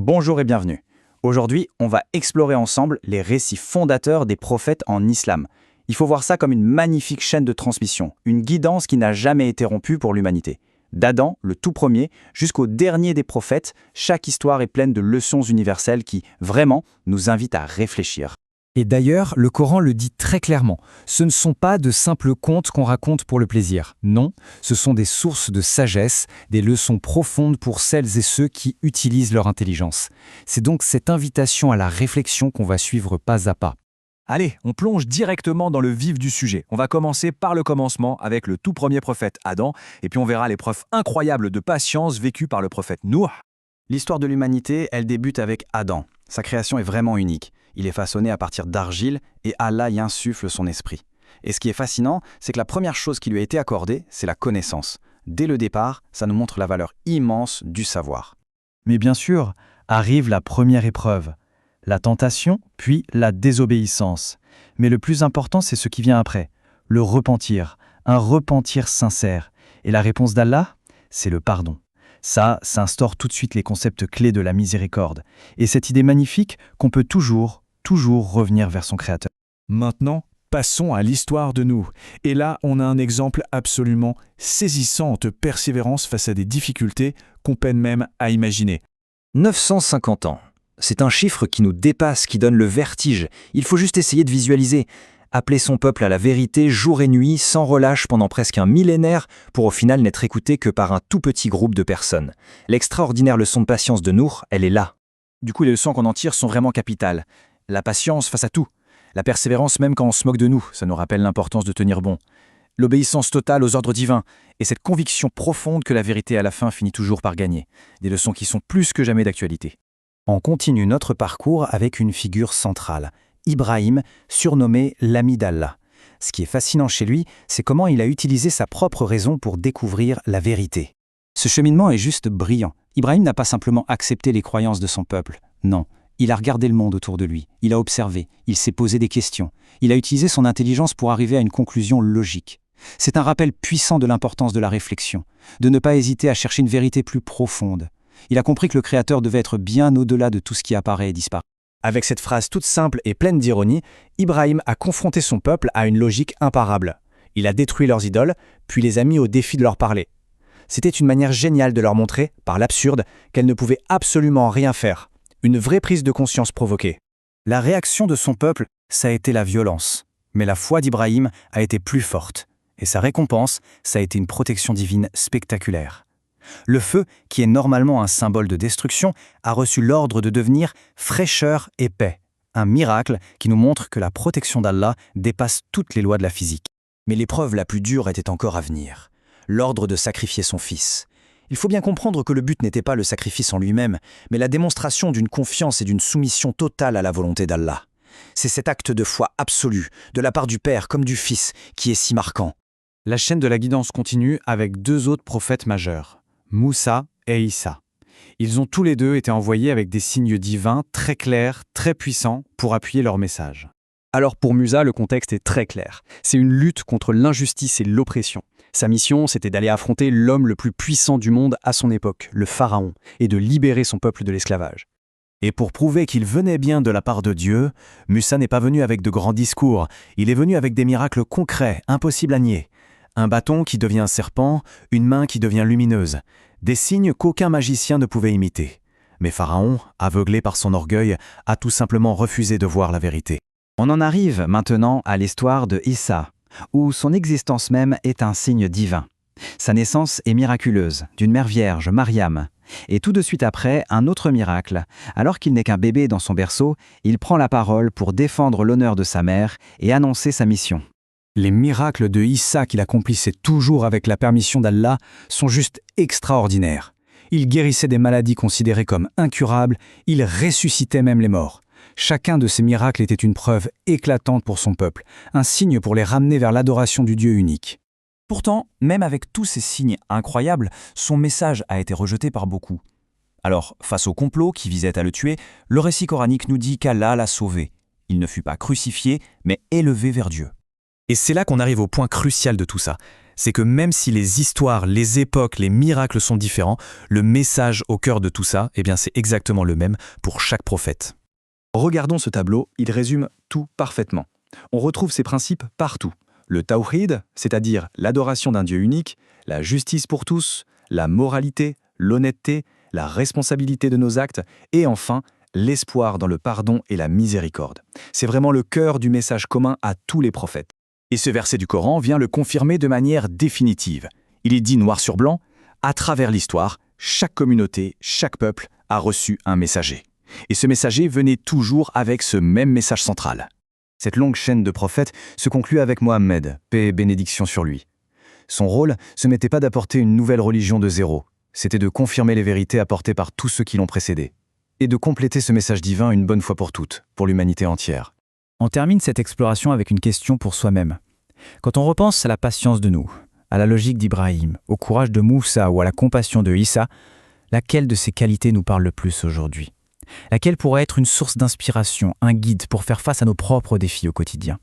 Bonjour et bienvenue. Aujourd'hui, on va explorer ensemble les récits fondateurs des prophètes en islam. Il faut voir ça comme une magnifique chaîne de transmission, une guidance qui n'a jamais été rompue pour l'humanité. D'Adam, le tout premier, jusqu'au dernier des prophètes, chaque histoire est pleine de leçons universelles qui, vraiment, nous invitent à réfléchir. Et d'ailleurs, le Coran le dit très clairement, ce ne sont pas de simples contes qu'on raconte pour le plaisir. Non, ce sont des sources de sagesse, des leçons profondes pour celles et ceux qui utilisent leur intelligence. C'est donc cette invitation à la réflexion qu'on va suivre pas à pas. Allez, on plonge directement dans le vif du sujet. On va commencer par le commencement avec le tout premier prophète Adam, et puis on verra les preuves incroyables de patience vécues par le prophète Nuh. L'histoire de l'humanité, elle débute avec Adam. Sa création est vraiment unique. Il est façonné à partir d'argile et Allah y insuffle son esprit. Et ce qui est fascinant, c'est que la première chose qui lui a été accordée, c'est la connaissance. Dès le départ, ça nous montre la valeur immense du savoir. Mais bien sûr, arrive la première épreuve, la tentation, puis la désobéissance. Mais le plus important, c'est ce qui vient après, le repentir, un repentir sincère. Et la réponse d'Allah, c'est le pardon. Ça instaure tout de suite les concepts clés de la miséricorde. Et cette idée magnifique qu'on peut toujours revenir vers son Créateur. Maintenant, passons à l'histoire de Nuh. Et là, on a un exemple absolument saisissant de persévérance face à des difficultés qu'on peine même à imaginer. 950 ans. C'est un chiffre qui nous dépasse, qui donne le vertige. Il faut juste essayer de visualiser. Appeler son peuple à la vérité jour et nuit, sans relâche pendant presque un millénaire, pour au final n'être écouté que par un tout petit groupe de personnes. L'extraordinaire leçon de patience de Nuh, elle est là. Du coup, les leçons qu'on en tire sont vraiment capitales. La patience face à tout. La persévérance même quand on se moque de nous, ça nous rappelle l'importance de tenir bon. L'obéissance totale aux ordres divins et cette conviction profonde que la vérité à la fin finit toujours par gagner. Des leçons qui sont plus que jamais d'actualité. On continue notre parcours avec une figure centrale, Ibrahim, surnommé l'ami d'Allah. Ce qui est fascinant chez lui, c'est comment il a utilisé sa propre raison pour découvrir la vérité. Ce cheminement est juste brillant. Ibrahim n'a pas simplement accepté les croyances de son peuple. Non, il a regardé le monde autour de lui, il a observé, il s'est posé des questions. Il a utilisé son intelligence pour arriver à une conclusion logique. C'est un rappel puissant de l'importance de la réflexion, de ne pas hésiter à chercher une vérité plus profonde. Il a compris que le Créateur devait être bien au-delà de tout ce qui apparaît et disparaît. Avec cette phrase toute simple et pleine d'ironie, Ibrahim a confronté son peuple à une logique imparable. Il a détruit leurs idoles, puis les a mis au défi de leur parler. C'était une manière géniale de leur montrer, par l'absurde, qu'elles ne pouvaient absolument rien faire. Une vraie prise de conscience provoquée. La réaction de son peuple, ça a été la violence. Mais la foi d'Ibrahim a été plus forte. Et sa récompense, ça a été une protection divine spectaculaire. Le feu, qui est normalement un symbole de destruction, a reçu l'ordre de devenir fraîcheur et paix. Un miracle qui nous montre que la protection d'Allah dépasse toutes les lois de la physique. Mais l'épreuve la plus dure était encore à venir. L'ordre de sacrifier son fils. Il faut bien comprendre que le but n'était pas le sacrifice en lui-même, mais la démonstration d'une confiance et d'une soumission totale à la volonté d'Allah. C'est cet acte de foi absolue, de la part du Père comme du Fils, qui est si marquant. La chaîne de la guidance continue avec deux autres prophètes majeurs, Moussa et Issa. Ils ont tous les deux été envoyés avec des signes divins très clairs, très puissants pour appuyer leur message. Alors pour Musa, le contexte est très clair. C'est une lutte contre l'injustice et l'oppression. Sa mission, c'était d'aller affronter l'homme le plus puissant du monde à son époque, le pharaon, et de libérer son peuple de l'esclavage. Et pour prouver qu'il venait bien de la part de Dieu, Musa n'est pas venu avec de grands discours, il est venu avec des miracles concrets, impossibles à nier. Un bâton qui devient un serpent, une main qui devient lumineuse, des signes qu'aucun magicien ne pouvait imiter. Mais Pharaon, aveuglé par son orgueil, a tout simplement refusé de voir la vérité. On en arrive maintenant à l'histoire de Issa, où son existence même est un signe divin. Sa naissance est miraculeuse, d'une mère vierge, Mariam. Et tout de suite après, un autre miracle. Alors qu'il n'est qu'un bébé dans son berceau, il prend la parole pour défendre l'honneur de sa mère et annoncer sa mission. Les miracles de Issa qu'il accomplissait toujours avec la permission d'Allah sont juste extraordinaires. Il guérissait des maladies considérées comme incurables, il ressuscitait même les morts. Chacun de ces miracles était une preuve éclatante pour son peuple, un signe pour les ramener vers l'adoration du Dieu unique. Pourtant, même avec tous ces signes incroyables, son message a été rejeté par beaucoup. Alors, face au complot qui visait à le tuer, le récit coranique nous dit qu'Allah l'a sauvé. Il ne fut pas crucifié, mais élevé vers Dieu. Et c'est là qu'on arrive au point crucial de tout ça. c'est que même si les histoires, les époques, les miracles sont différents, le message au cœur de tout ça, eh bien c'est exactement le même pour chaque prophète. Regardons ce tableau, il résume tout parfaitement. On retrouve ces principes partout. Le tawhid, c'est-à-dire l'adoration d'un Dieu unique, la justice pour tous, la moralité, l'honnêteté, la responsabilité de nos actes, et enfin, l'espoir dans le pardon et la miséricorde. C'est vraiment le cœur du message commun à tous les prophètes. Et ce verset du Coran vient le confirmer de manière définitive. Il est dit noir sur blanc, à travers l'histoire, chaque communauté, chaque peuple a reçu un messager. Et ce messager venait toujours avec ce même message central. Cette longue chaîne de prophètes se conclut avec Mohammed, paix et bénédiction sur lui. Son rôle, ce n'était pas d'apporter une nouvelle religion de zéro, c'était de confirmer les vérités apportées par tous ceux qui l'ont précédé, et de compléter ce message divin une bonne fois pour toutes, pour l'humanité entière. On termine cette exploration avec une question pour soi-même. Quand on repense à la patience de Nouh, à la logique d'Ibrahim, au courage de Moussa ou à la compassion de Issa, laquelle de ces qualités nous parle le plus aujourd'hui ? Laquelle pourrait être une source d'inspiration, un guide pour faire face à nos propres défis au quotidien ?